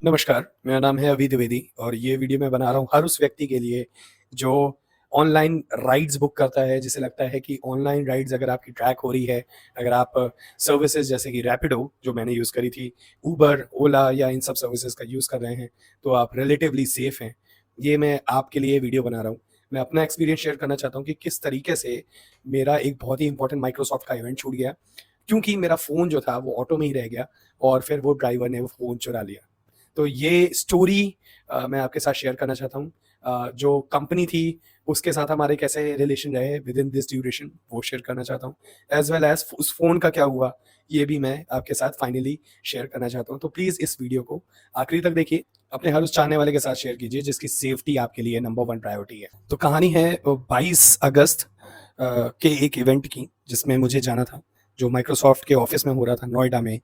नमस्कार, मेरा नाम है अभी द्विवेदी और ये वीडियो मैं बना रहा हूँ हर उस व्यक्ति के लिए जो ऑनलाइन राइड्स बुक करता है, जिसे लगता है कि ऑनलाइन राइड्स अगर आपकी ट्रैक हो रही है, अगर आप सर्विसेज़ जैसे कि रैपिडो जो मैंने यूज़ करी थी, उबर, ओला या इन सब सर्विसेज़ का यूज़ कर रहे हैं, तो आप रिलेटिवली सेफ़ हैं। ये मैं आपके लिए वीडियो बना रहा हूँ। मैं अपना एक्सपीरियंस शेयर करना चाहता हूँ कि किस तरीके से मेरा एक बहुत ही इम्पोर्टेंट माइक्रोसॉफ्ट का इवेंट छूट गया, क्योंकि मेरा फ़ोन जो था वो ऑटो में ही रह गया और फिर वो ड्राइवर ने वो फ़ोन चुरा लिया। तो ये स्टोरी मैं आपके साथ शेयर करना चाहता हूँ। जो कंपनी थी उसके साथ हमारे कैसे रिलेशन रहे विद इन दिस ड्यूरेशन वो शेयर करना चाहता हूँ। एज़ वेल एज़ उस फ़ोन का क्या हुआ ये भी मैं आपके साथ फाइनली शेयर करना चाहता हूँ। तो प्लीज़ इस वीडियो को आखिरी तक देखिए, अपने हर उस चाहने वाले के साथ शेयर कीजिए जिसकी सेफ्टी आपके लिए नंबर 1 प्रायोरिटी है। तो कहानी है 22 अगस्त के एक इवेंट की जिसमें मुझे जाना था, जो माइक्रोसॉफ्ट के ऑफ़िस में हो रहा था नोएडा में,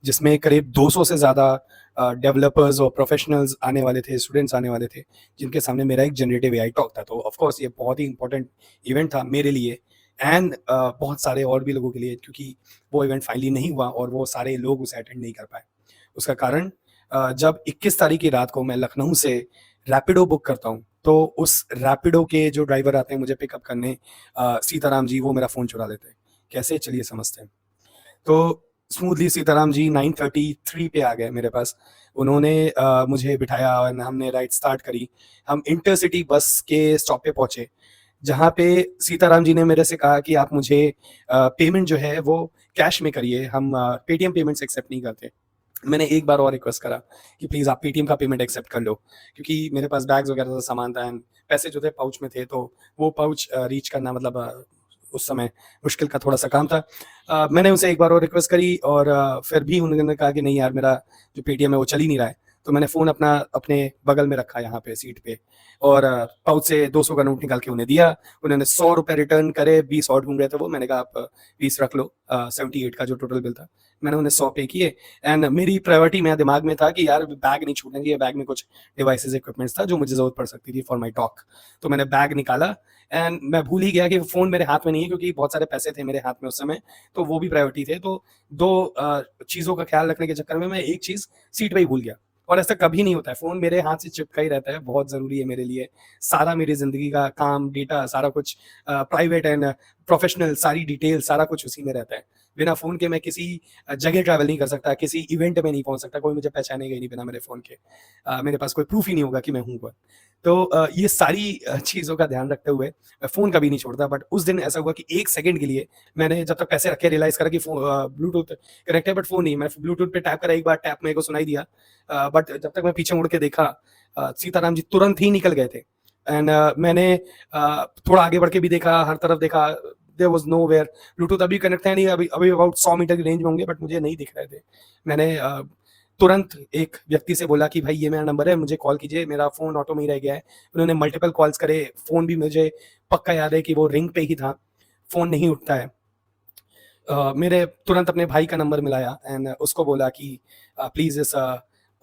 जिसमें करीब 200 से ज़्यादा डेवलपर्स और प्रोफेशनल्स आने वाले थे, स्टूडेंट्स आने वाले थे, जिनके सामने मेरा एक जनरेटिव एआई टॉक था। तो ऑफ कोर्स ये बहुत ही इम्पोर्टेंट इवेंट था मेरे लिए एंड बहुत सारे और भी लोगों के लिए, क्योंकि वो इवेंट फाइनली नहीं हुआ और वो सारे लोग उसे अटेंड नहीं कर पाए। उसका कारण जब 21 तारीख की रात को मैं लखनऊ से रैपिडो बुक करता हूँ, तो उस रैपिडो के जो ड्राइवर आते हैं मुझे पिकअप करने, सीताराम जी, वो मेरा फ़ोन चुरा लेते हैं। कैसे? चलिए समझते हैं। तो स्मूथली सीताराम जी 9:33 पे आ गए मेरे पास। उन्होंने मुझे बिठाया और हमने राइड स्टार्ट करी। हम इंटरसिटी बस के स्टॉप पे पहुँचे, जहाँ पे सीताराम जी ने मेरे से कहा कि आप मुझे पेमेंट जो है वो कैश में करिए, हम पेटीएम पेमेंट्स एक्सेप्ट नहीं करते। मैंने एक बार और रिक्वेस्ट करा कि प्लीज़ आप पेटीएम का पेमेंट एक्सेप्ट कर लो, क्योंकि मेरे पास बैग्स वगैरह का सामान था एंड पैसे जो थे पाउच में थे, तो वो पाउच रीच करना मतलब उस समय मुश्किल का थोड़ा-सा काम था। मैंने उनसे एक बार और रिक्वेस्ट करी और फिर भी उन्होंने कहा कि नहीं यार, मेरा जो पेटीएम है वो चल ही नहीं रहा है। तो मैंने फ़ोन अपना अपने बगल में रखा यहाँ पे सीट पे और पाउच से 200 का नोट निकाल के उन्हें दिया। उन्होंने ₹100 रिटर्न करे, 20 और ढूँढ रहे थे वो। मैंने कहा आप 20 रख लो, 78 का जो टोटल बिल था। मैंने उन्हें 100 पे किए एंड मेरी प्रायोरिटी मेरे दिमाग में था कि यार बैग नहीं छूटना चाहिए। बैग में कुछ डिवाइसेज़, इक्विपमेंट्स था जो मुझे ज़रूरत पड़ सकती थी फॉर माय टॉक। तो मैंने बैग निकाला एंड मैं भूल ही गया कि फ़ोन मेरे हाथ में नहीं है, क्योंकि बहुत सारे पैसे थे मेरे हाथ में उस समय, तो वो भी प्रायोरिटी थे। तो 2 चीज़ों का ख़्याल रखने के चक्कर में मैं एक चीज़ सीट पे ही भूल गया और ऐसा कभी नहीं होता है। फ़ोन मेरे हाथ से चिपका ही रहता है, बहुत ज़रूरी है मेरे लिए। सारा मेरी ज़िंदगी का काम, डेटा सारा कुछ, प्राइवेट एंड प्रोफ़ेशनल सारी डिटेल सारा कुछ उसी में रहता है। बिना फ़ोन के मैं किसी जगह ट्रैवल नहीं कर सकता, किसी इवेंट में नहीं पहुँच सकता, कोई मुझे पहचानेगा ही नहीं बिना मेरे फ़ोन के। मेरे पास कोई प्रूफ़ ही नहीं होगा कि मैं हूँ कौन। तो ये सारी चीज़ों का ध्यान रखते हुए मैं फ़ोन कभी नहीं छोड़ता, बट उस दिन ऐसा हुआ कि 1 सेकंड के लिए मैंने जब तक पैसे रखे रियलाइज़ करा कि ब्लूटूथ कनेक्ट है बट फ़ोन नहीं है। मैंने ब्लूटूथ पे टैप करा, एक बार टैप मेरे को सुनाई दिया, बट जब तक मैं पीछे मुड़ के देखा, सीताराम जी तुरंत ही निकल गए थे एंड मैंने थोड़ा आगे बढ़ के भी देखा, हर तरफ देखा, देयर वाज़ नोवेयर। ब्लूटूथ अभी कनेक्ट है नहीं, अभी अभी अबाउट 100 मीटर की रेंज में होंगे बट मुझे नहीं दिख रहे थे। मैंने तुरंत एक व्यक्ति से बोला कि भाई ये मेरा नंबर है, मुझे कॉल कीजिए, मेरा फ़ोन ऑटो में ही रह गया है। उन्होंने मल्टीपल कॉल्स करे, फ़ोन भी मुझे पक्का याद है कि वो रिंग पे ही था, फ़ोन नहीं उठता है। मेरे तुरंत अपने भाई का नंबर मिलाया एंड उसको बोला कि प्लीज़ इस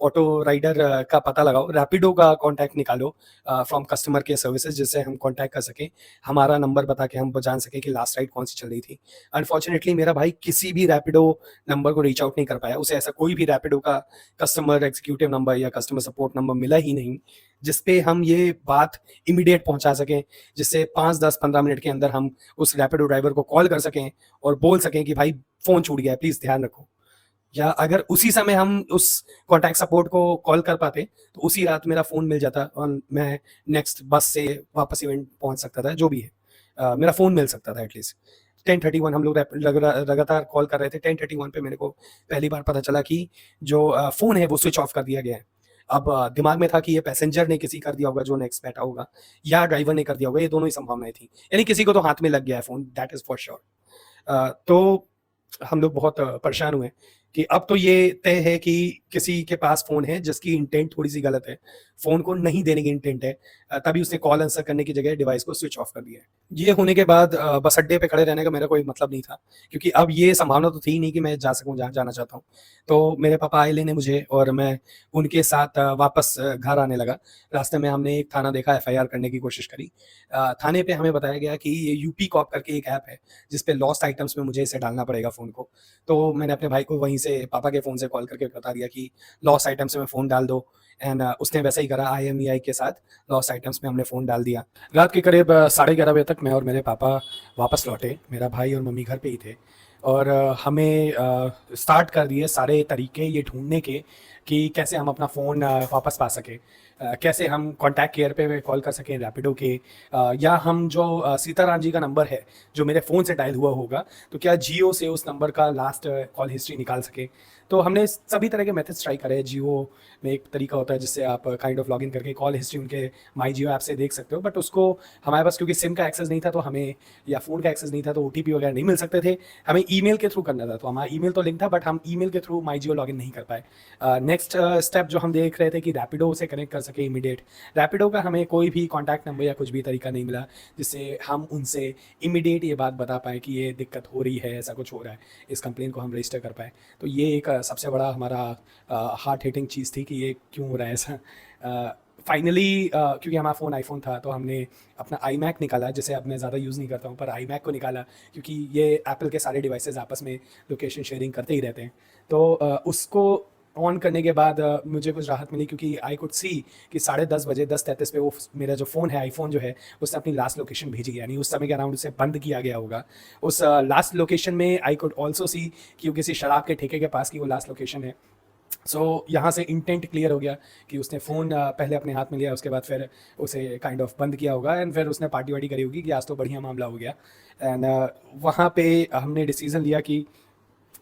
ऑटो राइडर का पता लगाओ, रैपिडो का कॉन्टैक्ट निकालो फ्रॉम कस्टमर केयर सर्विसेज़, जिससे हम कॉन्टैक्ट कर सकें, हमारा नंबर बता के हम जान सकें कि लास्ट राइड कौन-सी चल रही थी। अनफॉर्च्युनेटली मेरा भाई किसी भी रैपिडो नंबर को रीच आउट नहीं कर पाया, उसे ऐसा कोई भी रैपिडो का कस्टमर एग्ज़ीक्यूटिव नंबर या कस्टमर सपोर्ट नंबर मिला ही नहीं, जिस पे हम ये बात इमीडिएट पहुँचा सकें, जिससे 5, 10, 15 मिनट के अंदर हम उस रैपिडो ड्राइवर को कॉल कर सकें और बोल सकें कि भाई फ़ोन छूट गया है, प्लीज़ ध्यान रखो। या अगर उसी समय हम उस कॉन्टैक्ट सपोर्ट को कॉल कर पाते, तो उसी रात मेरा फ़ोन मिल जाता और मैं नेक्स्ट बस से वापस इवेंट पहुँच सकता था, जो भी है। मेरा फ़ोन मिल सकता था एटलीस्ट। 10:31 हम लोग लगातार कॉल कर रहे थे, 10:31 पे मेरे को पहली बार पता चला कि जो फ़ोन है वो स्विच ऑफ कर दिया गया है। अब दिमाग में था कि ये पैसेंजर ने किसी कर दिया होगा जो नेक्स्ट बैठा होगा, या ड्राइवर ने कर दिया होगा, ये दोनों ही संभावनाएँ थी। यानी किसी को तो हाथ में लग गया है phone, that is for sure. तो हम लोग बहुत परेशान हुए कि अब तो ये तय है कि किसी के पास फ़ोन है जिसकी इंटेंट थोड़ी-सी गलत है। फ़ोन को नहीं देने की इंटेंट है, तभी उसने कॉल आंसर करने की जगह डिवाइस को स्विच ऑफ कर दिया है। ये होने के बाद बस अड्डे पे खड़े रहने का मेरा कोई मतलब नहीं था, क्योंकि अब ये संभावना तो थी ही नहीं कि मैं जा सकूँ जहाँ जाना चाहता हूँ। तो मेरे पापा आए लेने मुझे और मैं उनके साथ वापस घर आने लगा। रास्ते में हमने एक थाना देखा, एफआईआर करने की कोशिश करी। थाने पे हमें बताया गया कि ये यूपी कॉप करके एक ऐप है, जिस पे लॉस्ट आइटम्स में मुझे इसे डालना पड़ेगा फ़ोन को। तो मैंने अपने भाई को वहीं से पापा के फ़ोन से कॉल करके बता दिया कि लॉस्ट आइटम्स में फ़ोन डाल दो एंड उसने वैसा ही करा IMEI के साथ लॉस्ट आइटम्स में हमने फ़ोन डाल दिया। रात के करीब 11:30 बजे तक मैं और मेरे पापा वापस लौटे। मेरा भाई और मम्मी घर पे ही थे और हमें स्टार्ट कर दिए सारे तरीके ये ढूँढने के कि कैसे हम अपना फ़ोन वापस पा सकें। कैसे हम कॉन्टैक्ट केयर पे कॉल कर सकें रैपिडो के, या हम जो सीताराम जी का नंबर है जो मेरे फ़ोन से डायल हुआ होगा, तो क्या जियो से उस नंबर का लास्ट कॉल हिस्ट्री निकाल सकें। तो हमने सभी तरह के मेथड्स ट्राई करे। जियो में एक तरीका होता है जिससे आप काइंड ऑफ लॉगिन करके कॉल हिस्ट्री उनके माई जियो ऐप से देख सकते हो, बट उसको हमारे पास क्योंकि सिम का एक्सेस नहीं था तो हमें, या फ़ोन का एक्सेस नहीं था, तो OTP वगैरह नहीं मिल सकते थे। हमें ईमेल के थ्रू करना था, तो हमारा ईमेल तो लिंक था बट हम ईमेल के थ्रू माई जियो लॉगिन नहीं कर पाए। नेक्स्ट स्टेप जो हम देख रहे थे कि रैपिडो से कनेक्ट कर सके इमीडिएट। रैपिडो का हमें कोई भी कॉन्टैक्ट नंबर या कुछ भी तरीका नहीं मिला जिससे हम उनसे इमीडिएट ये बात बता पाएँ कि ये दिक्कत हो रही है, ऐसा कुछ हो रहा है, इस कंप्लेन को हम रजिस्टर कर पाएँ। तो ये एक सबसे बड़ा हमारा हार्ट हिटिंग चीज़ थी कि ये क्यों हो रहा है ऐसा। फाइनली क्योंकि हमारा फ़ोन आईफोन था तो हमने अपना iMac निकाला, जिसे अब मैं ज़्यादा यूज़ नहीं करता हूँ, पर iMac को निकाला क्योंकि ये एप्पल के सारे डिवाइसेस आपस में लोकेशन शेयरिंग करते ही रहते हैं। तो उसको ऑन करने के बाद मुझे कुछ राहत मिली क्योंकि आई कुड सी कि 10:30 बजे 10:33 पे वो मेरा जो फ़ोन है, आईफोन जो है, उसने अपनी लास्ट लोकेशन भेजी है, यानी उस समय के अराउंड उसे बंद किया गया होगा। उस लास्ट लोकेशन में आई कुड ऑल्सो सी कि वो किसी शराब के ठेके के पास की वो लास्ट लोकेशन है। सो यहाँ से इंटेंट क्लियर हो गया कि उसने फ़ोन पहले अपने हाथ में लिया, उसके बाद फिर उसे काइंड ऑफ बंद किया होगा एंड फिर उसने पार्टी वार्टी करी होगी कि आज तो बढ़िया मामला हो गया। एंड वहाँ पे हमने डिसीज़न लिया कि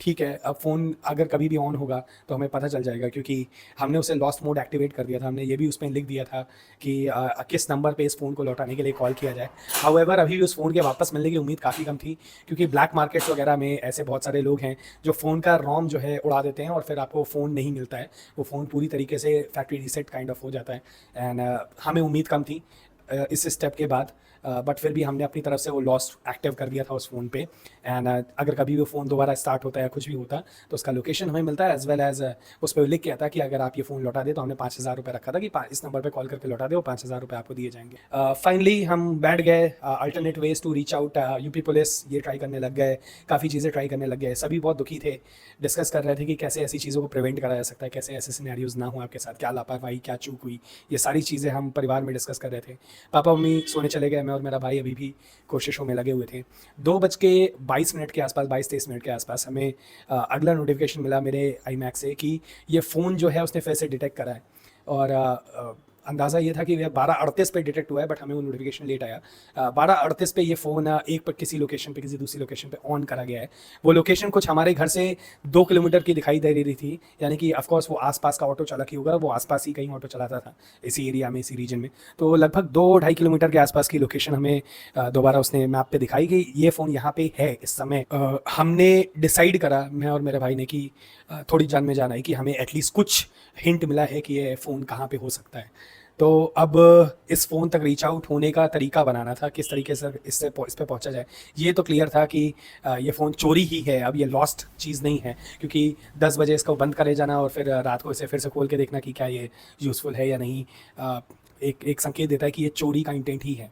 ठीक है, अब फ़ोन अगर कभी भी ऑन होगा तो हमें पता चल जाएगा, क्योंकि हमने उसे लॉस्ट मोड एक्टिवेट कर दिया था। हमने ये भी उसमें लिख दिया था कि किस नंबर पे इस फ़ोन को लौटाने के लिए कॉल किया जाए। हाउएवर अभी भी उस फ़ोन के वापस मिलने की उम्मीद काफ़ी कम थी, क्योंकि ब्लैक मार्केट्स वगैरह में ऐसे बहुत सारे लोग हैं जो फ़ोन का रोम जो है उड़ा देते हैं और फिर आपको फ़ोन नहीं मिलता है। वो फ़ोन पूरी तरीके से फैक्ट्री रीसेट काइंड ऑफ हो जाता है। एंड हमें उम्मीद कम थी इस स्टेप के बाद, बट फिर भी हमने अपनी तरफ से वो लॉस्ट एक्टिव कर दिया था उस फ़ोन पे। एंड अगर कभी वो फ़ोन दोबारा स्टार्ट होता है या कुछ भी होता तो उसका लोकेशन हमें मिलता है, एज वेल एज उस पर लिख के आता कि अगर आप ये फ़ोन लौटा दे तो हमने 5,000 रुपये रखा था कि इस नंबर पे कॉल करके लौटा दे, वो 5,000 रुपये आपको दिए जाएंगे। फाइनली हम बैठ गए, alternate ways to reach out, UP police ये ट्राई करने लग गए, काफ़ी चीज़ें ट्राई करने लग गए। सभी बहुत दुखी थे, डिस्कस कर रहे थे कि कैसे ऐसी चीज़ों को प्रिवेंट करा जा सकता है, कैसे ऐसे सिनेरियोज़ ना हो आपके साथ, क्या लापरवाही, क्या चूक हुई, ये सारी चीज़ें हम परिवार में डिस्कस कर रहे थे। पापा मम्मी सोने चले गए, मैं और मेरा भाई अभी भी कोशिशों में लगे हुए थे। 2:22 के आसपास, 22-23 के आसपास हमें अगला नोटिफिकेशन मिला मेरे iMac से कि ये फ़ोन जो है उसने फिर से डिटेक्ट करा है। और अंदाज़ा ये था कि यह 12:38 पे डिटेक्ट हुआ है, बट हमें वो नोटिफिकेशन लेट आया। 12:38 पे ये फ़ोन एक पर किसी लोकेशन पे, किसी दूसरी लोकेशन पे ऑन करा गया है। वो लोकेशन कुछ हमारे घर से 2 किलोमीटर की दिखाई दे रही थी, यानी कि ऑफकोर्स वो आसपास का ऑटो चालक ही होगा, वो आसपास ही कहीं ऑटो चलाता था इसी एरिया में, इसी रीजन में। तो लगभग 2-2.5 किलोमीटर के आसपास की लोकेशन हमें दोबारा उसने मैप पे दिखाई कि ये फ़ोन यहाँ पे है इस समय। हमने डिसाइड करा, मैं और मेरे भाई ने, कि थोड़ी जान में जान आई कि हमें एटलीस्ट कुछ हिंट मिला है कि ये फ़ोन कहाँ पे हो सकता है। तो अब इस फ़ोन तक रीच आउट होने का तरीका बनाना था, किस तरीके से इस पे पहुंचा जाए। ये तो क्लियर था कि ये फ़ोन चोरी ही है, अब ये लॉस्ट चीज़ नहीं है, क्योंकि 10 बजे इसको बंद करे जाना और फिर रात को इसे फिर से खोल के देखना कि क्या ये यूज़फुल है या नहीं, एक संकेत देता है कि ये चोरी का इंटेंट ही है।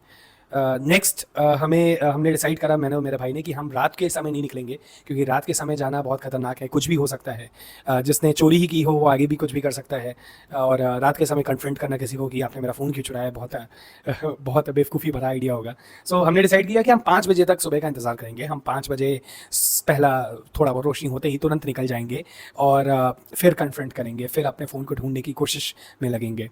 नेक्स्ट हमने डिसाइड करा, मैंने और मेरे भाई ने, कि हम रात के समय नहीं निकलेंगे, क्योंकि रात के समय जाना बहुत ख़तरनाक है, कुछ भी हो सकता है। जिसने चोरी ही की हो वो आगे भी कुछ भी कर सकता है, और रात के समय कन्फ्रंट करना किसी को कि आपने मेरा फ़ोन क्यों चुराया, बहुत बेवकूफ़ी भरा आइडिया होगा। सो हमने डिसाइड किया कि हम 5 बजे तक सुबह का इंतज़ार करेंगे। हम 5 बजे पहला थोड़ा बहुत रोशनी होते ही तुरंत निकल जाएंगे और फिर कन्फ्रंट करेंगे, फिर अपने फ़ोन को ढूंढने की कोशिश में लगेंगे।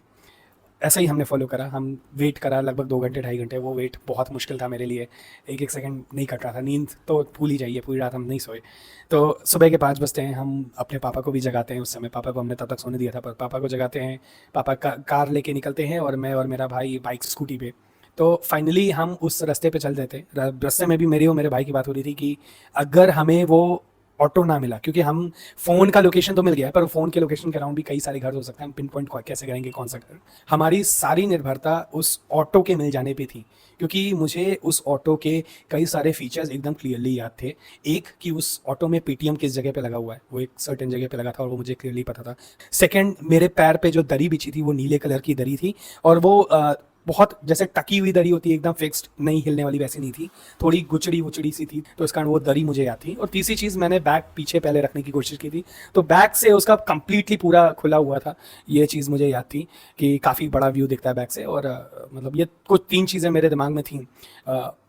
ऐसा ही हमने फॉलो करा। हम वेट करा लगभग 2 घंटे 2.5 घंटे। वो वेट बहुत मुश्किल था मेरे लिए, एक सेकंड नहीं कट रहा था। नींद तो भूल ही जाइए, पूरी रात हम नहीं सोए। तो सुबह के 5 बजते हैं, हम अपने पापा को भी जगाते हैं। उस समय पापा को हमने तब तक सोने दिया था, पर पापा को जगाते हैं। पापा कार लेके निकलते हैं और मैं और मेरा भाई बाइक स्कूटी पे। तो फाइनली हम उस रास्ते पे चल देते। रास्ते में भी मेरी और मेरे भाई की बात हो रही थी कि अगर हमें वो ऑटो ना मिला, क्योंकि हम फ़ोन का लोकेशन तो मिल गया है, पर फ़ोन के लोकेशन के अराउंड भी कई सारे घर हो सकते हैं, हम पिन पॉइंट कैसे करेंगे कौन सा घर। हमारी सारी निर्भरता उस ऑटो के मिल जाने पे थी, क्योंकि मुझे उस ऑटो के कई सारे फीचर्स एकदम क्लियरली याद थे। एक, कि उस ऑटो में पेटीएम किस जगह पे लगा हुआ है, वो एक सर्टेन जगह पे लगा था और वो मुझे क्लियरली पता था। सेकेंड, मेरे पैर पे जो दरी बिछी थी वो नीले कलर की दरी थी, और वो बहुत जैसे टकी हुई दरी होती है, एकदम फिक्स्ड, नहीं हिलने वाली, वैसी नहीं थी, थोड़ी गुचड़ी वुचड़ी सी थी, तो इस कारण वो दरी मुझे याद थी। और तीसरी चीज़, मैंने बैग पीछे पहले रखने की कोशिश की थी, तो बैग से उसका कंप्लीटली पूरा खुला हुआ था, ये चीज़ मुझे याद थी कि काफ़ी बड़ा व्यू दिखता है बैग से। और मतलब ये कुछ 3 चीज़ें मेरे दिमाग में थी,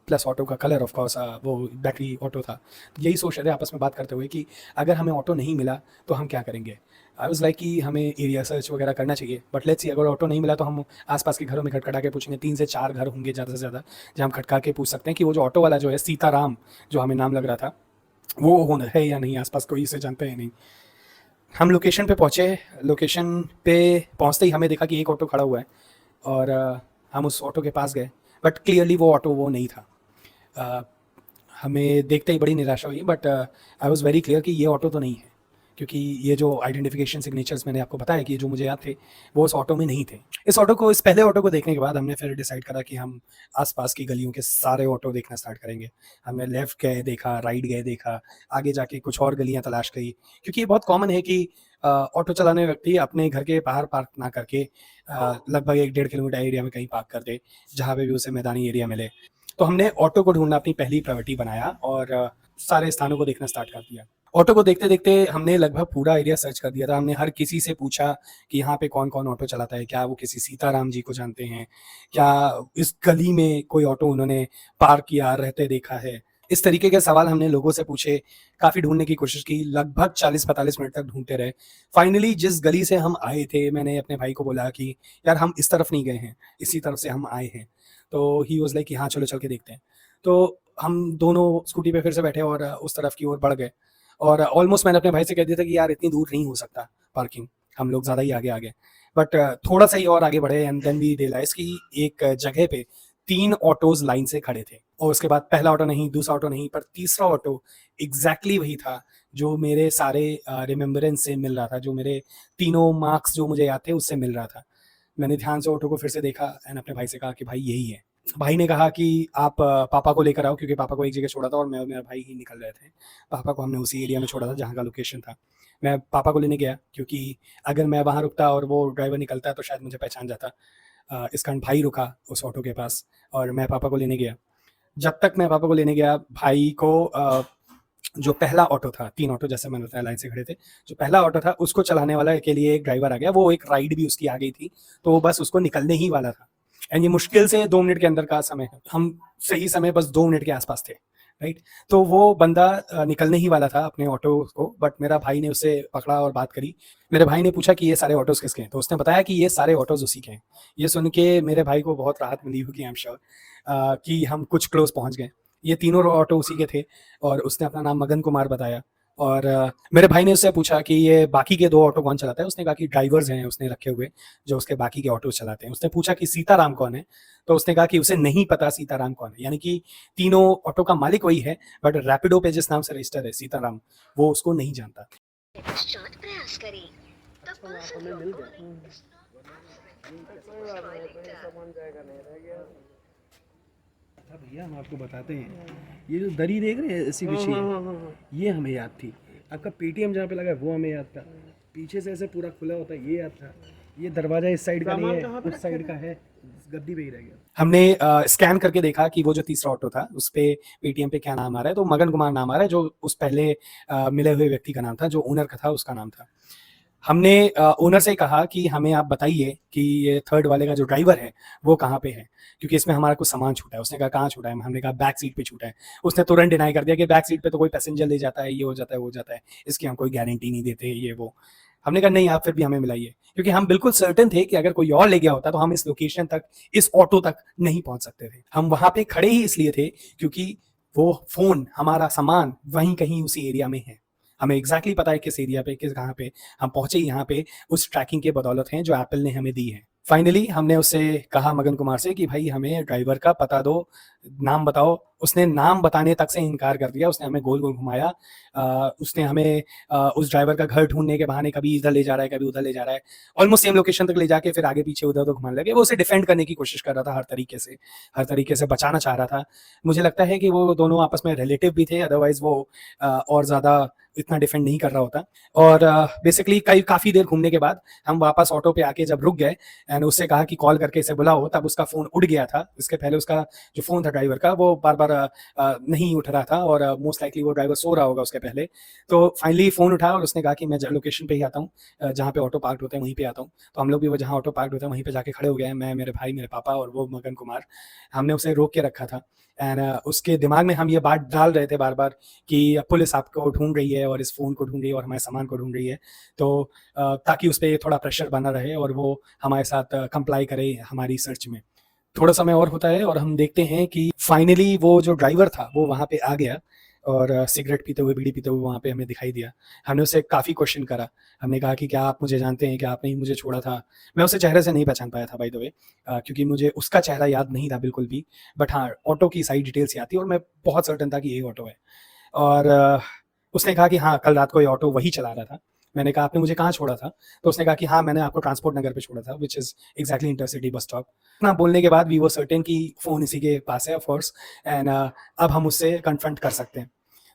प्लस ऑटो का कलर, ऑफ कोर्स वो बैटरी ऑटो था। यही सोच रहे थे आपस में बात करते हुए कि अगर हमें ऑटो नहीं मिला तो हम क्या करेंगे। आई वाज़ लाइक कि हमें एरिया सर्च वगैरह करना चाहिए, बट लेट्स सी, अगर ऑटो नहीं मिला तो हम आसपास के घरों में खटखटा के पूछेंगे। 3 से 4 घर होंगे ज़्यादा से ज़्यादा, जहाँ हम खटका के पूछ सकते हैं कि वो जो ऑटो वाला जो है सीताराम, जो हमें नाम लग रहा था, वो है या नहीं, आसपास कोई इसे जानते हैं नहीं। हम लोकेशन पे पहुँचे, लोकेशन पे पहुँचते ही हमें देखा कि एक ऑटो खड़ा हुआ है, और हम उस ऑटो के पास गए, बट क्लियरली वो ऑटो वो नहीं था। अ, हमें देखते ही बड़ी निराशा हुई, but I was very clear कि ये ऑटो तो नहीं है, क्योंकि ये जो आइडेंटिफिकेशन सिग्नेचर्स मैंने आपको बताया कि जो मुझे याद थे, वो उस ऑटो में नहीं थे। इस पहले ऑटो को देखने के बाद हमने फिर डिसाइड करा कि हम आस-पास की गलियों के सारे ऑटो देखना स्टार्ट करेंगे। हमने लेफ्ट गए देखा, राइट गए देखा, आगे जाके कुछ और गलियाँ तलाश करी, क्योंकि ये बहुत कॉमन है कि ऑटो चलाने व्यक्ति अपने घर के बाहर पार्क ना करके लगभग 1 डेढ़ किलोमीटर एरिया में कहीं पार्क कर दे, जहाँ पे भी उसे मैदानी एरिया मिले। तो हमने ऑटो को ढूँढना अपनी पहली प्रायोरिटी बनाया, और सारे स्थानों को देखना स्टार्ट कर दिया। ऑटो को देखते-देखते हमने लगभग पूरा एरिया सर्च कर दिया था। हमने हर किसी से पूछा कि यहाँ पे कौन-कौन ऑटो चलाता है? क्या वो किसी सीताराम जी को जानते हैं? क्या इस गली में कोई ऑटो उन्होंने पार्क किया रहते देखा है? इस तरीके के सवाल हमने लोगों से पूछे, काफ़ी ढूँढने की कोशिश की, लगभग 40-45 मिनट तक ढूँढते रहे। फाइनली जिस गली से हम आए थे, मैंने अपने भाई को बोला कि यार हम इस तरफ नहीं गए हैं, इसी तरफ से हम आए हैं। तो ही वाज़ लाइक कि हाँ, चलो चल के देखते हैं। तो हम दोनों स्कूटी पे फिर से बैठे और उस तरफ की ओर बढ़ गए, और ऑलमोस्ट मैंने अपने भाई से कह दिया था कि यार इतनी दूर नहीं हो सकता पार्किंग, हम लोग ज़्यादा ही आगे आ गए। बट थोड़ा-सा ही और आगे बढ़े, एंड देन वी रियलाइज़ कि एक जगह पे 3 ऑटोज़ लाइन से खड़े थे, और उसके बाद पहला ऑटो नहीं, दूसरा ऑटो नहीं, पर तीसरा ऑटो एग्ज़ैक्टली वही था जो मेरे सारे रिमेम्बरेंस से मिल रहा था, जो मेरे तीनों मार्क्स जो मुझे याद थे उससे मिल रहा था। मैंने ध्यान से ऑटो को फिर से देखा एंड अपने भाई से कहा कि भाई यही है। भाई ने कहा कि आप पापा को लेकर आओ, क्योंकि पापा को एक जगह छोड़ा था और मैं और मेरा भाई ही निकल रहे थे। पापा को हमने उसी एरिया में छोड़ा था जहाँ का लोकेशन था। मैं पापा को लेने गया, क्योंकि अगर मैं वहाँ रुकता और वो ड्राइवर निकलता तो शायद मुझे पहचान जाता। इस कारण भाई रुका उस ऑटो के पास और मैं पापा को लेने गया। जब तक मैं पापा को लेने गया, भाई को जो पहला ऑटो था, 3 ऑटो जैसे मैंने बताया लाइन से खड़े थे, जो पहला ऑटो था उसको चलाने वाला के लिए एक ड्राइवर आ गया। वो एक राइड भी उसकी आ गई थी, तो वो बस उसको निकलने ही वाला था, एंड ये मुश्किल से 2 मिनट के अंदर का समय है। हम सही समय बस 2 मिनट के आसपास थे, राइट? तो वो बंदा निकलने ही वाला था अपने ऑटो को, बट मेरा भाई ने उससे पकड़ा और बात करी। मेरे भाई ने पूछा कि ये सारे ऑटोज़ किसके हैं? तो उसने बताया कि ये सारे ऑटोज़ उसी के हैं। ये सुन के मेरे भाई को बहुत राहत मिली होगी, आई एम श्योर, कि हम कुछ क्लोज़ पहुँच गए। ये तीनों ऑटो उसी के थे, और उसने अपना नाम मगन कुमार बताया। और मेरे भाई ने उससे पूछा कि ये बाकी के 2 ऑटो कौन चलाता है? उसने कहा कि ड्राइवर्स हैं उसने रखे हुए, जो उसके बाकी के ऑटोज़ चलाते हैं। उसने पूछा कि सीताराम कौन है? तो उसने कहा कि उसे नहीं पता सीताराम कौन है। यानी कि तीनों ऑटो का मालिक वही है, बट रैपिडो पे जिस नाम से रजिस्टर है सीताराम, वो उसको नहीं जानता। पश्चात प्रयास करें। The person you're calling is अच्छा भैया, हम आपको बताते हैं, ये जो दरी देख रहे हैं ऐसी बिछी है, ये हमें याद थी। आपका पेटीएम जहाँ पे लगा है वो हमें याद था। पीछे से ऐसे पूरा खुला होता है, ये याद था। ये दरवाजा इस साइड का नहीं है, उस साइड का है, गद्दी पे ही रह गया। हमने स्कैन करके देखा कि वो जो तीसरा ऑटो था उस पे पेटीएम पे क्या नाम आ रहा है, तो मगन कुमार नाम आ रहा है, जो उस पहले मिले हुए व्यक्ति का नाम था, जो ओनर का था उसका नाम था। हमने ओनर से कहा कि हमें आप बताइए कि ये थर्ड वाले का जो ड्राइवर है वो कहाँ पे है, क्योंकि इसमें हमारा कुछ सामान छूटा है। उसने कहा कहाँ छूटा है? हमने कहा बैक सीट पे छूटा है। उसने तुरंत डिनाई कर दिया कि बैक सीट पे तो कोई पैसेंजर ले जाता है, ये हो जाता है, वो हो जाता है, इसकी हम कोई गारंटी नहीं देते, ये वो। हमने कहा नहीं, आप फिर भी हमें मिलाइए, क्योंकि हम बिल्कुल सर्टेन थे कि अगर कोई और ले गया होता तो हम इस लोकेशन तक, इस ऑटो तक नहीं पहुंच सकते थे। हम वहां पे खड़े ही इसलिए थे क्योंकि वो फोन, हमारा सामान वहीं कहीं उसी एरिया में है। हमें एग्जैक्टली पता है किस एरिया पे, किस कहाँ पे हम पहुंचे। यहाँ पे उस ट्रैकिंग के बदौलत हैं जो एप्पल ने हमें दी है। फाइनली हमने उससे कहा, मगन कुमार से, कि भाई हमें ड्राइवर का पता दो, नाम बताओ, उसने नाम बताने तक से इनकार कर दिया, उसने हमें गोल-गोल घुमाया। उसने हमें उस ड्राइवर का घर ढूँढने के बहाने कभी इधर ले जा रहा है, कभी उधर ले जा रहा है। ऑलमोस्ट सेम लोकेशन तक ले जाके फिर आगे-पीछे, उधर-उधर घुमाने लगे। वो उसे डिफेंड करने की कोशिश कर रहा था हर तरीके से बचाना चाह रहा था। मुझे लगता है कि वो दोनों आपस में रिलेटिव भी थे, अदरवाइज़ वो और ज़्यादा इतना डिफेंड नहीं कर रहा होता। और बेसिकली काफ़ी देर घूमने के बाद हम वापस ऑटो पे आके जब रुक गए एंड उससे कहा कि कॉल करके इसे बुलाओ, तब उसका फ़ोन उड़ गया था। इसके पहले उसका जो फ़ोन था ड्राइवर का, वो बार-बार नहीं उठ रहा था और मोस्ट लाइकली वो ड्राइवर सो रहा होगा उसके पहले। तो फाइनली फ़ोन उठाया और उसने कहा कि मैं ज लोकेशन पे ही आता हूँ, जहाँ पे ऑटो पार्क्ड होते हैं वहीं पे आता हूँ। तो हम लोग भी वो जहाँ ऑटो पार्क्ड होता है वहीं पे जाके खड़े हो गए हैं, मैं, मेरे भाई, मेरे पापा और वो मगन कुमार। हमने उसे रोक के रखा था एंड उसके दिमाग में हम ये बात डाल रहे थे बार-बार कि पुलिस आपको ढूँढ रही है और इस फ़ोन को ढूँढ रही है और हमारे सामान को ढूँढ रही है। तो ताकि उस पे थोड़ा प्रेशर बना रहे और वो हमारे साथ कंप्लाई करे हमारी सर्च में। थोड़ा समय और होता है और हम देखते हैं कि फाइनली वो जो ड्राइवर था वो वहाँ पे आ गया और सिगरेट पीते हुए, बीड़ी पीते हुए वहाँ पे हमें दिखाई दिया। हमने उससे काफ़ी क्वेश्चन करा। हमने कहा कि क्या आप मुझे जानते हैं? क्या आपने ही मुझे छोड़ा था? मैं उसे चेहरे से नहीं पहचान पाया था बाय द वे, क्योंकि मुझे उसका चेहरा याद नहीं था बिल्कुल भी। बट हाँ, ऑटो की सारी डिटेल्स याद थी और मैं बहुत सर्टेन था कि यही ऑटो है। और उसने कहा कि हाँ, कल रात को ये ऑटो वही चला रहा था। मैंने कहा आपने मुझे कहाँ छोड़ा था? तो उसने कहा कि हाँ, मैंने आपको ट्रांसपोर्ट नगर पे छोड़ा था, which is exactly intercity bus stop. इतना बोलने के बाद वी वर सर्टेन कि फ़ोन इसी के पास है ऑफ कोर्स एंड अब हम उससे कन्फ्रंट कर सकते हैं।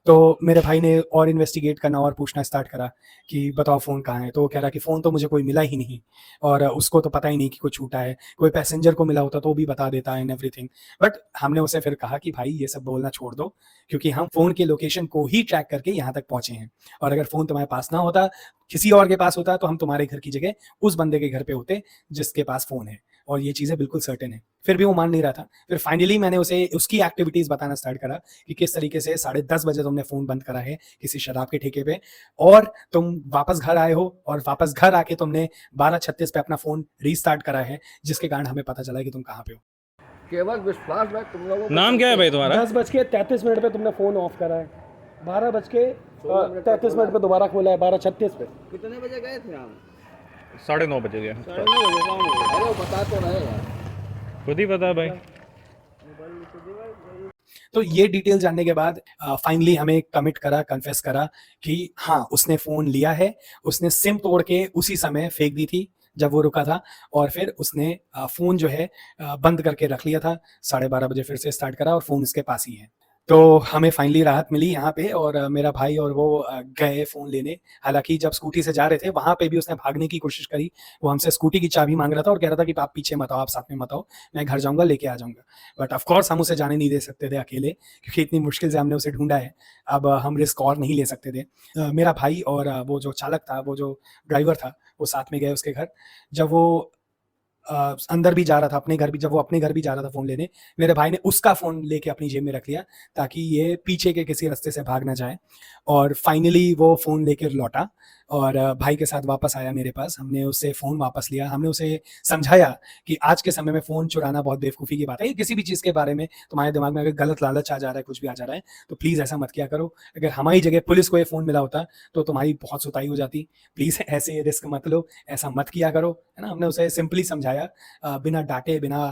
तो मेरे भाई ने और इन्वेस्टिगेट करना और पूछना स्टार्ट करा कि बताओ फ़ोन कहाँ है? तो वो कह रहा कि फ़ोन तो मुझे कोई मिला ही नहीं और उसको तो पता ही नहीं कि कोई छूटा है। कोई पैसेंजर को मिला होता तो वो भी बता देता एंड एवरीथिंग। बट हमने उसे फिर कहा कि भाई ये सब बोलना छोड़ दो, क्योंकि हम फ़ोन के लोकेशन को ही ट्रैक करके यहाँ तक पहुँचे हैं और अगर फ़ोन तुम्हारे पास ना होता, किसी और के पास होता, तो हम तुम्हारे घर की जगह उस बंदे के घर पे होते जिसके पास फ़ोन है और ये चीज़ें बिल्कुल सर्टेन है। फिर भी वो मान नहीं रहा था। फिर फाइनली मैंने उसे उसकी एक्टिविटीज़ बताना स्टार्ट करा कि किस तरीके से 10:30 बजे तुमने फ़ोन बंद करा है किसी शराब के ठेके पे और तुम वापस घर आए हो और वापस घर आके तुमने 12:36 पे अपना फ़ोन रीस्टार्ट करा है, जिसके कारण हमें पता चला कि तुम कहाँ पे हो। केवल विश्वास में तुम लोगों को नाम क्या है भाई तुम्हारा? 10:33 पे तुमने फ़ोन ऑफ करा है, 12:33 पे दोबारा खोला है, 12:36 पे। कितने बजे गए थे हम? 9:30 बजे गया। 9:30 बजे शाम को। अरे वो बता तो रहे यार। खुद ही पता भाई। तो ये डिटेल जानने के बाद फाइनली हमें कमिट करा, कन्फेस करा कि हाँ, उसने फ़ोन लिया है, उसने सिम तोड़ के उसी समय फेंक दी थी जब वो रुका था और फिर उसने फ़ोन जो है बंद करके रख लिया था। 12:30 बजे फिर से स्टार्ट करा और फ़ोन इसके पास ही है। तो हमें फाइनली राहत मिली यहाँ पे और मेरा भाई और वो गए फ़ोन लेने। हालाँकि जब स्कूटी से जा रहे थे, वहाँ पे भी उसने भागने की कोशिश करी। वो हमसे स्कूटी की चाबी माँग रहा था और कह रहा था कि आप पीछे मत आओ, आप साथ में मत आओ, मैं घर जाऊँगा, लेके आ जाऊँगा। बट ऑफ़ कोर्स हम उसे जाने नहीं दे सकते थे अकेले, क्योंकि इतनी मुश्किल से हमने उसे ढूँढा है। अब हम रिस्क और नहीं ले सकते थे। मेरा भाई और वो जो चालक था, वो जो ड्राइवर था, वो साथ में गए उसके घर। जब वो अंदर भी जा रहा था अपने घर भी, जब वो अपने घर भी जा रहा था फ़ोन लेने, मेरे भाई ने उसका फ़ोन लेके अपनी जेब में रख लिया ताकि ये पीछे के किसी रास्ते से भाग ना जाए और फाइनली वो फ़ोन लेकर लौटा और भाई के साथ वापस आया मेरे पास। हमने उससे फ़ोन वापस लिया, हमने उसे समझाया कि आज के समय में फ़ोन चुराना बहुत बेवकूफ़ी की बात है। किसी भी चीज़ के बारे में तुम्हारे दिमाग में अगर गलत लालच आ जा रहा है, कुछ भी आ जा रहा है, तो प्लीज़ ऐसा मत किया करो। अगर हमारी जगह पुलिस को ये फ़ोन मिला होता, तो तुम्हारी बहुत सुताई हो जाती। प्लीज़ ऐसे रिस्क मत लो, ऐसा मत किया करो, है ना? हमने उसे सिंपली समझाया, बिना डाँटे, बिना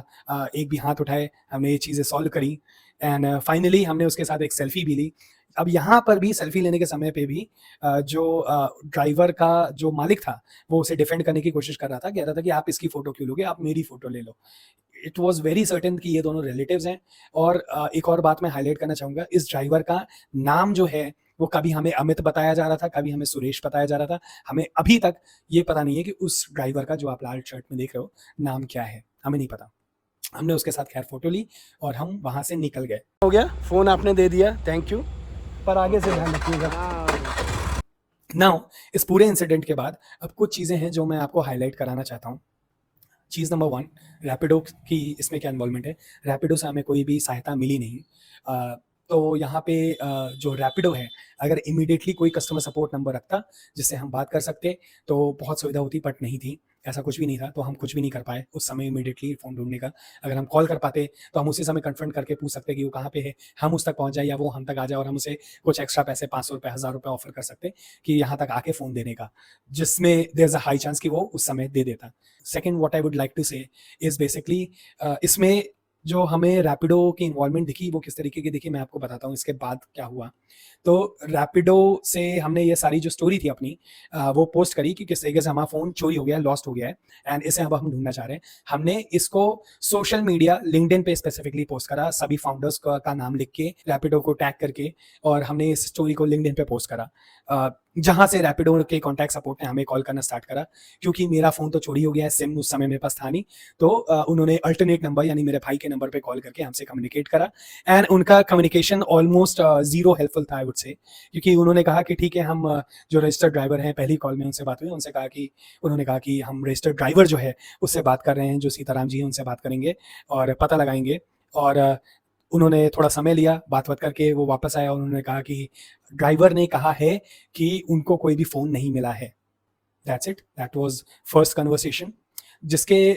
एक भी हाथ उठाए हमने ये चीज़ें सॉल्व करी एंड फाइनली हमने उसके साथ एक सेल्फ़ी भी ली। अब यहाँ पर भी सेल्फ़ी लेने के समय पे भी जो ड्राइवर का जो मालिक था, वो उसे डिफेंड करने की कोशिश कर रहा था, कह रहा था कि आप इसकी फ़ोटो क्यों लोगे, आप मेरी फ़ोटो ले लो। इट वाज़ वेरी सर्टेन कि ये दोनों रिलेटिव्स हैं और एक और बात मैं हाइलाइट करना चाहूँगा, इस ड्राइवर का नाम जो है, वो कभी हमें अमित बताया जा रहा था, कभी हमें सुरेश बताया जा रहा था। हमें अभी तक ये पता नहीं है कि उस ड्राइवर का जो आप लाल शर्ट में देख रहे हो, नाम क्या है? हमें नहीं पता। हमने उसके साथ खैर फ़ोटो ली और हम वहाँ से निकल गए। हो गया, फ़ोन आपने दे दिया, थैंक यू, पर आगे से ध्यान रखिएगा। नाउ इस पूरे इंसिडेंट के बाद अब कुछ चीज़ें हैं जो मैं आपको हाइलाइट कराना चाहता हूँ। चीज़ नंबर 1, रैपिडो की इसमें क्या इन्वॉल्वमेंट है? रैपिडो से हमें कोई भी सहायता मिली नहीं। तो यहाँ पे जो रैपिडो है, अगर इमीडिएटली कोई कस्टमर सपोर्ट नंबर रखता, जिससे हम बात कर सकते, तो बहुत सुविधा होती, बट नहीं थी। ऐसा कुछ भी नहीं था, तो हम कुछ भी नहीं कर पाए उस समय इमीडिएटली फ़ोन ढूँढने का। अगर हम कॉल कर पाते, तो हम उसी समय कन्फ्रंट करके पूछ सकते कि वो कहाँ पे है, हम उस तक पहुँच जाएँ या वो हम तक आ जाए और हम उसे कुछ एक्स्ट्रा पैसे ₹500, ₹1000 ऑफ़र कर सकते कि यहाँ तक आके फ़ोन देने का, जिसमें there is a high chance कि वो उस समय दे देता। Second what I would like to say is basically इसमें जो हमें रैपिडो की इन्वॉल्वमेंट दिखी वो किस तरीके की दिखी मैं आपको बताता हूँ इसके बाद क्या हुआ। तो रैपिडो से हमने ये सारी जो स्टोरी थी अपनी वो पोस्ट करी कि किस तरीके से हमारा फ़ोन चोरी हो गया है, लॉस्ट हो गया है एंड इसे अब हम ढूँढना चाह रहे हैं। हमने इसको सोशल मीडिया लिंक्डइन पे स्पेसिफिकली पोस्ट करा, सभी फाउंडर्स का नाम लिख के, रैपिडो को टैग करके, और हमने इस स्टोरी को लिंक्डइन पे पोस्ट करा। जहाँ से रैपिडो के कॉन्टैक्ट सपोर्ट ने हमें कॉल करना स्टार्ट करा, क्योंकि मेरा फ़ोन तो चोरी हो गया है, सिम उस समय मेरे पास था नहीं। तो उन्होंने अल्टरनेट नंबर यानी मेरे भाई के नंबर पे कॉल करके हमसे कम्युनिकेट करा एंड उनका कम्युनिकेशन ऑलमोस्ट ज़ीरो हेल्पफुल था आई वुड से, क्योंकि उन्होंने कहा कि ठीक है हम जो रजिस्टर्ड ड्राइवर हैं, पहली कॉल में उनसे बात हुई, उनसे कहा कि उन्होंने कहा कि हम रजिस्टर्ड ड्राइवर जो है उससे बात कर रहे हैं, जो सीताराम जी हैं उनसे बात करेंगे और पता लगाएंगे। और उन्होंने थोड़ा समय लिया, बात करके वो वापस आया और उन्होंने कहा कि ड्राइवर ने कहा है कि उनको कोई भी फ़ोन नहीं मिला है। That's it, that was first conversation, जिसके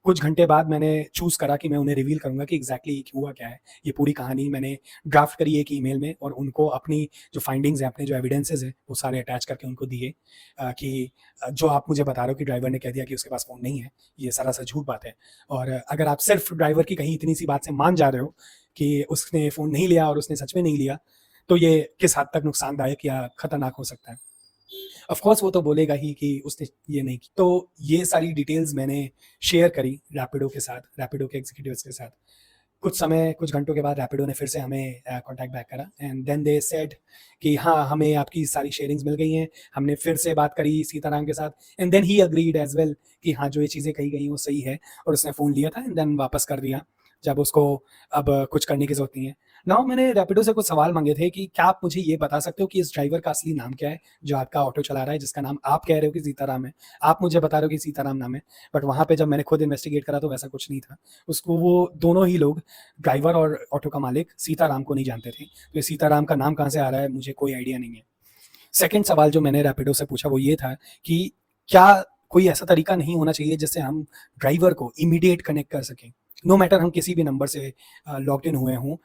कुछ घंटे बाद मैंने चूज़ करा कि मैं उन्हें रिवील करूँगा कि एग्जैक्टली हुआ क्या है। ये पूरी कहानी मैंने ड्राफ्ट करी एक ईमेल में और उनको अपनी जो फाइंडिंग्स हैं, अपने जो एविडेंसेस हैं, वो सारे अटैच करके उनको दिए कि जो आप मुझे बता रहे हो कि ड्राइवर ने कह दिया कि उसके पास फ़ोन नहीं है, ये सरासर झूठ बात है। और अगर आप सिर्फ ड्राइवर की कहीं इतनी सी बात से मान जा रहे हो कि उसने फ़ोन नहीं लिया और उसने सच में नहीं लिया, तो ये किस हद तक नुकसानदायक या खतरनाक हो सकता है। ऑफ कोर्स वो तो बोलेगा ही कि उसने ये नहीं की। तो ये सारी डिटेल्स मैंने शेयर करी रैपिडो के साथ, रैपिडो के एग्जीक्यूटिव्स के साथ। कुछ घंटों के बाद रैपिडो ने फिर से हमें कॉन्टैक्ट बैक करा एंड देन दे सेड कि हाँ, हमें आपकी सारी शेयरिंग्स मिल गई हैं। हमने फिर से बात करी सीताराम के साथ and then he agreed as well कि हाँ, जो ये चीज़ें कही गई वो सही है और उसने फ़ोन लिया था एंड देन वापस कर दिया जब उसको अब कुछ करने की ज़रूरत नहीं है। नाउ मैंने रैपिडो से कुछ सवाल माँगे थे कि क्या आप मुझे ये बता सकते हो कि इस ड्राइवर का असली नाम क्या है, जो आपका ऑटो चला रहा है, जिसका नाम आप कह रहे हो कि सीताराम है। आप मुझे बता रहे हो कि सीताराम नाम है, बट वहाँ पे जब मैंने खुद इन्वेस्टिगेट करा तो वैसा कुछ नहीं था। उसको वो दोनों ही लोग, ड्राइवर और ऑटो का मालिक, सीताराम को नहीं जानते थे। तो ये सीताराम का नाम कहाँ से आ रहा है, मुझे कोई आइडिया नहीं है। सेकंड सवाल जो मैंने रैपिडो से पूछा वो ये था कि क्या कोई ऐसा तरीका नहीं होना चाहिए जिससे हम ड्राइवर को इमीडिएट कनेक्ट कर सकें? नो मैटर हम किसी भी नंबर से लॉग्ड इन हुए हों,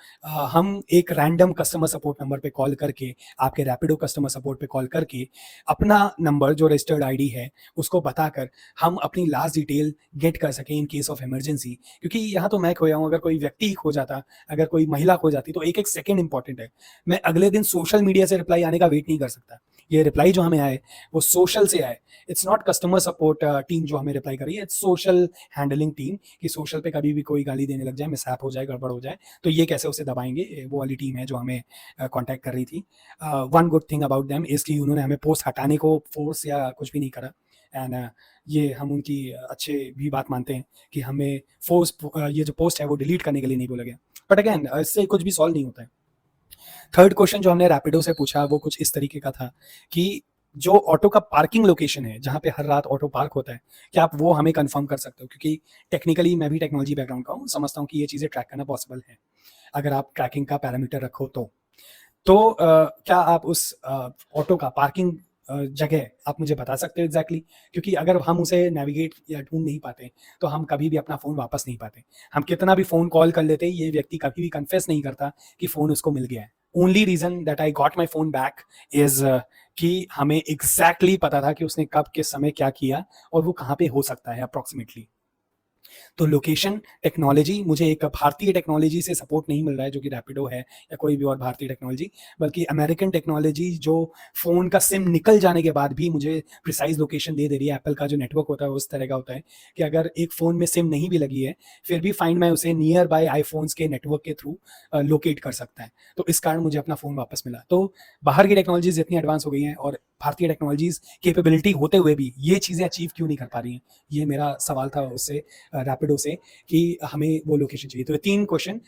हम एक रैंडम कस्टमर सपोर्ट नंबर पे कॉल करके, आपके रैपिडो कस्टमर सपोर्ट पे कॉल करके अपना नंबर जो रजिस्टर्ड आईडी है उसको बताकर हम अपनी लास्ट डिटेल गेट कर सकें इन केस ऑफ इमरजेंसी। क्योंकि यहाँ तो मैं खोया हूँ, अगर कोई व्यक्ति ही खो जाता, अगर कोई महिला खो जाती, तो एक-एक सेकंड इंपॉर्टेंट है। मैं अगले दिन सोशल मीडिया से रिप्लाई आने का वेट नहीं कर सकता। ये रिप्लाई जो हमें आए वो सोशल से आए, it's not customer support team जो हमें रिप्लाई कर रही है, इट्स सोशल हैंडलिंग टीम, कि सोशल पे कभी भी कोई गाली देने लग जाए, मिसहैप हो जाए, गड़बड़ हो जाए, तो ये कैसे उसे दबाएंगे, वो वाली टीम है जो हमें कांटेक्ट कर रही थी। One good thing about them is कि उन्होंने हमें पोस्ट हटाने को फोर्स या कुछ भी नहीं करा एंड ये हम उनकी अच्छे भी बात मानते हैं कि हमें फोर्स ये जो पोस्ट है वो डिलीट करने के लिए नहीं बोला गया। बट अगेन इससे कुछ भी सॉल्व नहीं होता है। थर्ड क्वेश्चन जो हमने रैपिडो से पूछा वो कुछ इस तरीके का था कि जो ऑटो का पार्किंग लोकेशन है, जहाँ पे हर रात ऑटो पार्क होता है, क्या आप वो हमें कंफर्म कर सकते हो? क्योंकि टेक्निकली मैं भी टेक्नोलॉजी बैकग्राउंड का हूँ, समझता हूँ कि ये चीज़ें ट्रैक करना पॉसिबल है, अगर आप ट्रैकिंग का पैरामीटर रखो तो। तो क्या आप उस ऑटो का पार्किंग जगह आप मुझे बता सकते हो एग्जैक्टली? क्योंकि अगर हम उसे नेविगेट या ढूंढ नहीं पाते तो हम कभी भी अपना फ़ोन वापस नहीं पाते। हम कितना भी फ़ोन कॉल कर लेते, ये व्यक्ति कभी भी कन्फेस नहीं करता कि फ़ोन उसको मिल गया है। Only reason that I got my phone back is कि हमें एग्जैक्टली पता था कि उसने कब, किस समय क्या किया और वो कहाँ पे हो सकता है अप्रॉक्सिमेटली। तो लोकेशन टेक्नोलॉजी, मुझे एक भारतीय टेक्नोलॉजी से सपोर्ट नहीं मिल रहा है जो कि रैपिडो है या कोई भी और भारतीय टेक्नोलॉजी, बल्कि अमेरिकन टेक्नोलॉजी जो फ़ोन का सिम निकल जाने के बाद भी मुझे प्रिसाइज लोकेशन दे रही है। एप्पल का जो नेटवर्क होता है उस तरह का होता है कि अगर एक फ़ोन में सिम नहीं भी लगी है फिर भी फाइंड माई उसे नियर बाय आईफोन्स के नेटवर्क के थ्रू लोकेट कर सकता है। तो इस कारण मुझे अपना फ़ोन वापस मिला। तो बाहर की टेक्नोलॉजीज़ इतनी एडवांस हो गई हैं और भारतीय टेक्नोलॉजीज़ कैपेबिलिटी होते हुए भी ये चीज़ें अचीव क्यों नहीं कर पा रही हैं? ये मेरा सवाल था उससे, रैपिडो से, कि हमें वो लोकेशन चाहिए। तो ये 3 क्वेश्चन,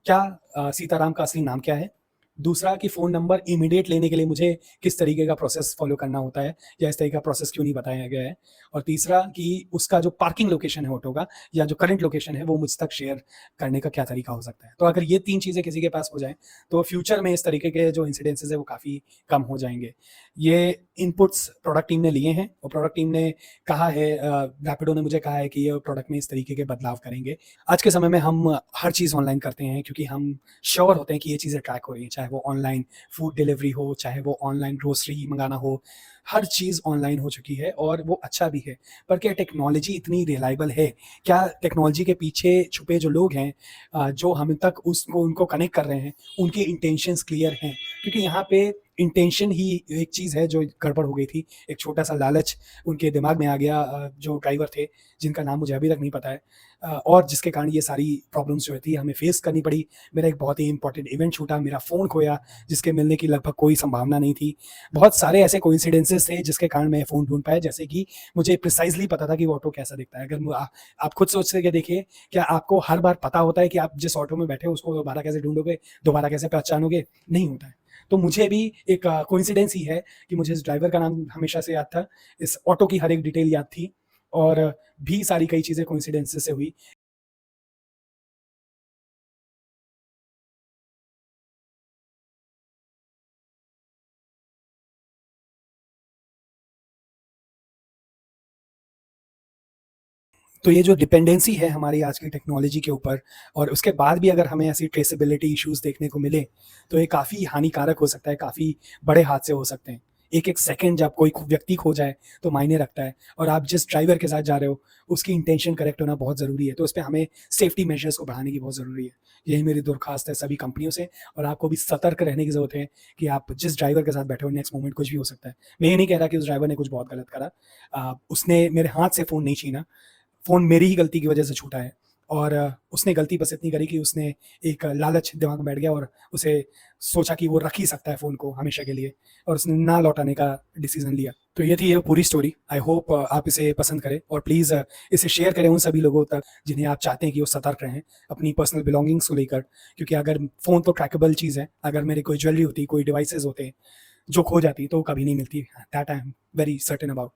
क्या सीताराम का असली नाम क्या है? दूसरा कि फ़ोन नंबर इमीडिएट लेने के लिए मुझे किस तरीके का प्रोसेस फ़ॉलो करना होता है या इस तरीके का प्रोसेस क्यों नहीं बताया गया है? और तीसरा कि उसका जो पार्किंग लोकेशन है ऑटो का या जो करंट लोकेशन है वो मुझ तक शेयर करने का क्या तरीका हो सकता है? तो अगर ये 3 चीज़ें किसी के पास हो जाएँ तो फ्यूचर में इस तरीके के जो इंसिडेंसेस हैं वो काफ़ी कम हो जाएँगे। ये इनपुट्स प्रोडक्ट टीम ने लिए हैं और प्रोडक्ट टीम ने कहा है, रैपिडो ने मुझे कहा है कि ये प्रोडक्ट में इस तरीके के बदलाव करेंगे। आज के समय में हम हर चीज़ ऑनलाइन करते हैं क्योंकि हम श्योर होते हैं कि ये चीज़ें ट्रैक हो रही हैं, चाहे वो ऑनलाइन फूड डिलीवरी हो, चाहे वो ऑनलाइन ग्रोसरी मंगाना हो, हर चीज़ ऑनलाइन हो चुकी है और वो अच्छा भी है। पर क्या टेक्नोलॉजी इतनी रिलायबल है? क्या टेक्नोलॉजी के पीछे छुपे जो लोग हैं जो हम तक उसको उनको कनेक्ट कर रहे हैं, उनके इंटेंशंस क्लियर हैं? क्योंकि यहाँ पे इंटेंशन ही एक चीज़ है जो गड़बड़ हो गई थी। एक छोटा-सा लालच उनके दिमाग में आ गया, जो ड्राइवर थे, जिनका नाम मुझे अभी तक नहीं पता है, और जिसके कारण ये सारी प्रॉब्लम्स जो थी हमें फेस करनी पड़ी। मेरा एक बहुत ही इम्पोर्टेंट इवेंट छूटा, मेरा फ़ोन खोया, जिसके मिलने की लगभग कोई संभावना नहीं थी। बहुत सारे ऐसे कोइंसिडेंसेस थे जिसके कारण मैं फ़ोन ढूँढ पाया, जैसे कि मुझे प्रिसाइज़ली पता था कि वो ऑटो कैसा दिखता है। अगर आप खुद सोच के देखिए, क्या आपको हर बार पता होता है कि आप जिस ऑटो में बैठे हो उसको दोबारा कैसे ढूँढोगे, दोबारा कैसे पहचानोगे? नहीं होता है। तो मुझे भी एक कोइंसिडेंस ही है कि मुझे इस ड्राइवर का नाम हमेशा से याद था, इस ऑटो की हर एक डिटेल याद थी, और भी सारी कई चीज़ें कोइंसिडेंसेस से हुई। तो ये जो डिपेंडेंसी है हमारी आज की टेक्नोलॉजी के ऊपर, और उसके बाद भी अगर हमें ऐसी ट्रेसेबिलिटी इश्यूज़ देखने को मिले, तो ये काफ़ी हानिकारक हो सकता है, काफ़ी बड़े हादसे हो सकते हैं। एक-एक सेकंड जब कोई व्यक्ति खो जाए, तो मायने रखता है, और आप जिस ड्राइवर के साथ जा रहे हो, उसकी इंटेंशन करेक्ट होना बहुत ज़रूरी है। तो उसपे हमें सेफ्टी मेजर्स को बढ़ाने की बहुत ज़रूरी है। यही मेरी दरख्वास्त है सभी कंपनियों से, और आपको भी सतर्क रहने की ज़रूरत है कि आप जिस ड्राइवर के साथ बैठे हो, नेक्स्ट मोमेंट कुछ भी हो सकता है। मैं ये नहीं कह रहा कि उस ड्राइवर ने कुछ बहुत गलत करा। उसने मेरे हाथ से फ़ोन नहीं छीना, फ़ोन मेरी ही गलती की वजह से छूटा है, और उसने गलती बस इतनी करी कि उसने एक लालच दिमाग में बैठ गया, और उसे सोचा कि वो रख ही सकता है फ़ोन को हमेशा के लिए, और उसने ना लौटाने का डिसीज़न लिया। तो ये थी ये पूरी स्टोरी। आई होप आप इसे पसंद करें, और प्लीज़ इसे शेयर करें उन सभी लोगों तक जिन्हें आप चाहते हैं कि वो सतर्क रहें अपनी पर्सनल बिलॉन्गिंग्स को लेकर। क्योंकि अगर फ़ोन तो ट्रैकेबल चीज़ है, अगर मेरी कोई ज्वेलरी होती, कोई डिवाइसेज़ होते, जो खो जाती, तो कभी नहीं मिलती। That I am very certain about.